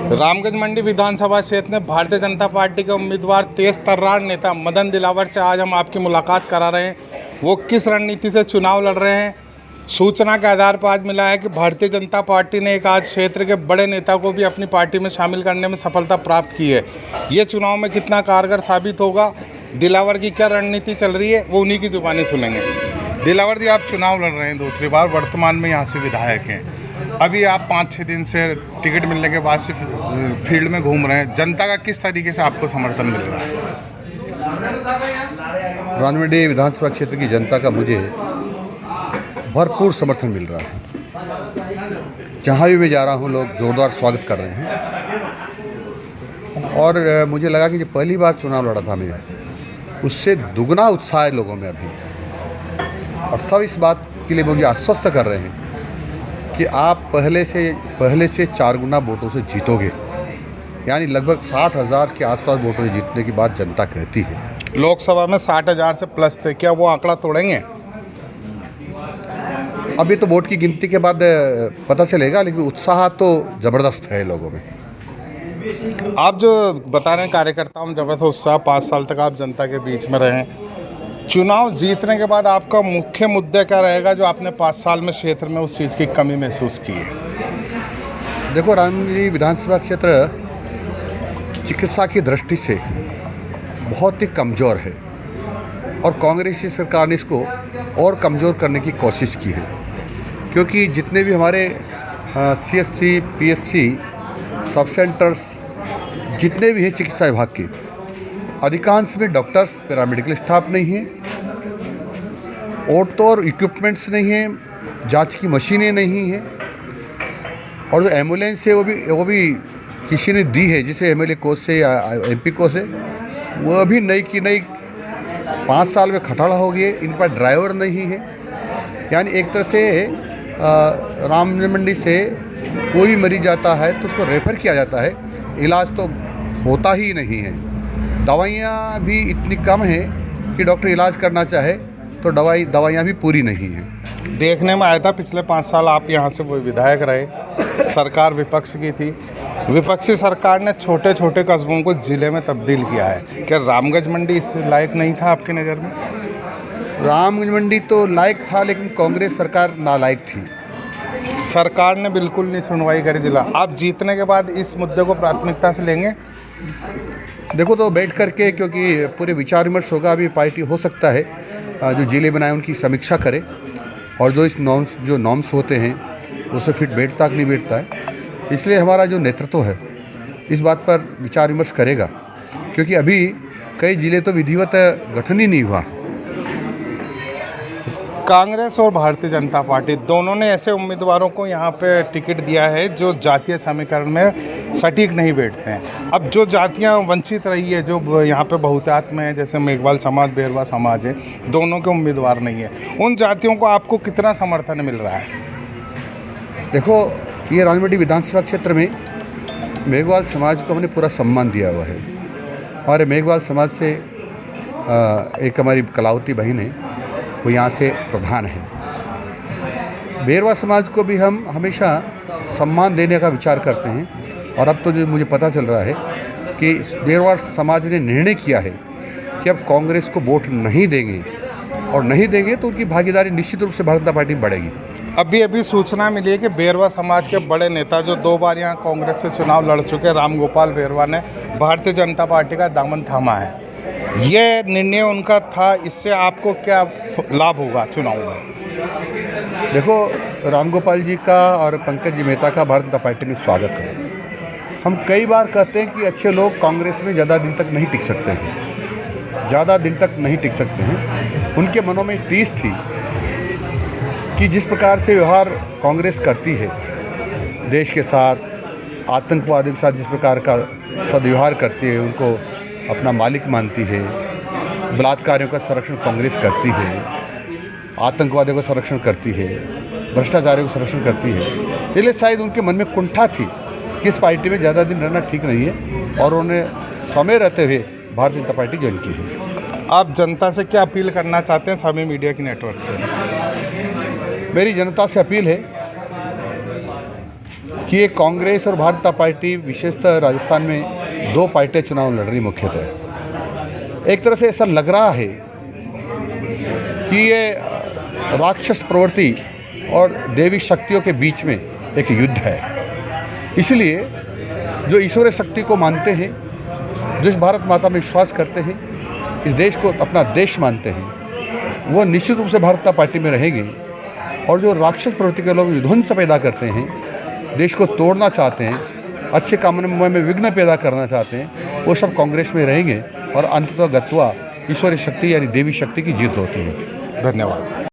रामगंज मंडी विधानसभा क्षेत्र में भारतीय जनता पार्टी के उम्मीदवार तेज तर्रार नेता मदन दिलावर से आज हम आपकी मुलाकात करा रहे हैं। वो किस रणनीति से चुनाव लड़ रहे हैं। सूचना के आधार पर आज मिला है कि भारतीय जनता पार्टी ने एक आज क्षेत्र के बड़े नेता को भी अपनी पार्टी में शामिल करने में सफलता प्राप्त की है। ये चुनाव में कितना कारगर साबित होगा, दिलावर की क्या रणनीति चल रही है, वो उन्हीं की जुबानी सुनेंगे। दिलावर जी, आप चुनाव लड़ रहे हैं दूसरी बार, वर्तमान में यहाँ से विधायक हैं। अभी आप 5-6 दिन से टिकट मिलने के बाद से फील्ड में घूम रहे हैं। जनता का किस तरीके से आपको समर्थन मिल रहा है? रामगंज विधानसभा क्षेत्र की जनता का मुझे भरपूर समर्थन मिल रहा है। जहाँ भी मैं जा रहा हूँ लोग जोरदार स्वागत कर रहे हैं और मुझे लगा कि जो पहली बार चुनाव लड़ा था मैं, उससे दुगना उत्साह है लोगों में अभी। और सब इस बात के लिए मुझे आश्वस्त कर रहे हैं कि आप पहले से 4 गुना वोटों से जीतोगे। यानी लगभग 60,000 के आसपास वोटों से जीतने की बात जनता कहती है। लोकसभा में 60,000 से प्लस थे, क्या वो आंकड़ा तोड़ेंगे? अभी तो वोट की गिनती के बाद पता चलेगा, लेकिन उत्साह तो ज़बरदस्त है लोगों में। आप जो बता रहे हैं कार्यकर्ताओं में ज़बरदस्त उत्साह, 5 साल तक आप जनता के बीच में रहे। चुनाव जीतने के बाद आपका मुख्य मुद्दा क्या रहेगा जो आपने 5 साल में क्षेत्र में उस चीज़ की कमी महसूस की है? देखो, रामगंज विधानसभा क्षेत्र चिकित्सा की दृष्टि से बहुत ही कमज़ोर है और कांग्रेसी सरकार ने इसको और कमज़ोर करने की कोशिश की है। क्योंकि जितने भी हमारे CSC, PSC, सब सेंटर्स जितने भी हैं चिकित्सा विभाग के, अधिकांश में डॉक्टर्स, पैरामेडिकल स्टाफ नहीं है, और इक्विपमेंट्स नहीं हैं, जांच की मशीनें नहीं हैं, और जो एम्बुलेंस है वो भी किसी ने दी है, जिसे MLA कोष से या MP कोष से, वो अभी नई की नई 5 साल में खटाड़ा हो गए। इन पर ड्राइवर नहीं है। यानी एक तरह से रामगंज मंडी से कोई मरीज जाता है तो उसको रेफ़र किया जाता है, इलाज तो होता ही नहीं है। दवाइयाँ भी इतनी कम हैं कि डॉक्टर इलाज करना चाहे तो दवाइयाँ भी पूरी नहीं हैं। देखने में आया था पिछले 5 साल आप यहाँ से वो विधायक रहे, सरकार विपक्ष की थी। विपक्षी सरकार ने छोटे छोटे कस्बों को ज़िले में तब्दील किया है। क्या रामगंज मंडी इस लायक नहीं था आपकी नज़र में? रामगंज मंडी तो लायक था, लेकिन कांग्रेस सरकार नालायक थी। सरकार ने बिल्कुल नहीं सुनवाई करी जिला। आप जीतने के बाद इस मुद्दे को प्राथमिकता से लेंगे? देखो, तो बैठ करके, क्योंकि पूरे विचार विमर्श होगा। अभी पार्टी हो सकता है जो जिले बनाए उनकी समीक्षा करे और जो नॉर्म्स होते हैं उससे फिट बैठता कि नहीं बैठता है। इसलिए हमारा जो नेतृत्व है इस बात पर विचार विमर्श करेगा, क्योंकि अभी कई जिले तो विधिवत गठन ही नहीं हुआ। कांग्रेस और भारतीय जनता पार्टी दोनों ने ऐसे उम्मीदवारों को यहाँ पे टिकट दिया है जो जातीय समीकरण में सटीक नहीं बैठते हैं। अब जो जातियाँ वंचित रही है, जो यहाँ पे बहुतायत में है, जैसे मेघवाल समाज, बेरवा समाज है, दोनों के उम्मीदवार नहीं है, उन जातियों को आपको कितना समर्थन मिल रहा है? देखो, ये रामगंज विधानसभा क्षेत्र में मेघवाल समाज को हमने पूरा सम्मान दिया हुआ है। हमारे मेघवाल समाज से एक हमारी कलावती बहन है, वो यहाँ से प्रधान है। बेरवा समाज को भी हम हमेशा सम्मान देने का विचार करते हैं। और अब तो जो मुझे पता चल रहा है कि बेरवा समाज ने निर्णय किया है कि अब कांग्रेस को वोट नहीं देंगे, और नहीं देंगे तो उनकी भागीदारी निश्चित रूप से भारतीय जनता पार्टी में बढ़ेगी। अभी सूचना मिली है कि बेरवा समाज के बड़े नेता जो 2 बार यहाँ कांग्रेस से चुनाव लड़ चुके रामगोपाल बेरवा ने भारतीय जनता पार्टी का दामन थामा है। ये निर्णय उनका था, इससे आपको क्या लाभ होगा चुनाव में? देखो, रामगोपाल जी का और पंकज जी मेहता का भारतीय जनता पार्टी में स्वागत है। हम कई बार कहते हैं कि अच्छे लोग कांग्रेस में ज़्यादा दिन तक नहीं टिक सकते हैं। उनके मनों में टीस थी कि जिस प्रकार से व्यवहार कांग्रेस करती है देश के साथ, आतंकवादियों के साथ जिस प्रकार का सदव्यवहार करती है, उनको अपना मालिक मानती है, बलात्कारियों का संरक्षण कांग्रेस करती है, आतंकवादियों का संरक्षण करती है, भ्रष्टाचारियों का संरक्षण करती है, इसलिए शायद उनके मन में कुंठा थी कि इस पार्टी में ज़्यादा दिन रहना ठीक नहीं है, और उन्हें समय रहते हुए भारतीय जनता पार्टी ज्वाइन की है। आप जनता से क्या अपील करना चाहते हैं सभी मीडिया की नेटवर्क से? मेरी जनता से अपील है कि ये कांग्रेस और भारतीय जनता पार्टी विशेषतः राजस्थान में दो पार्टियां चुनाव लड़ रही मुख्यतः। एक तरह से ऐसा लग रहा है कि ये राक्षस प्रवृत्ति और देवी शक्तियों के बीच में एक युद्ध है। इसलिए जो ईश्वरीय शक्ति को मानते हैं, जो इस भारत माता में विश्वास करते हैं, इस देश को अपना देश मानते हैं, वो निश्चित रूप से भारतीय जनता पार्टी में रहेंगे। और जो राक्षस प्रवृत्ति के लोग विध्वंस पैदा करते हैं, देश को तोड़ना चाहते हैं, अच्छे कामों में विघ्न पैदा करना चाहते हैं, वो सब कांग्रेस में रहेंगे और अंततः गत्वा ईश्वरीय शक्ति यानी देवी शक्ति की जीत होती है। धन्यवाद।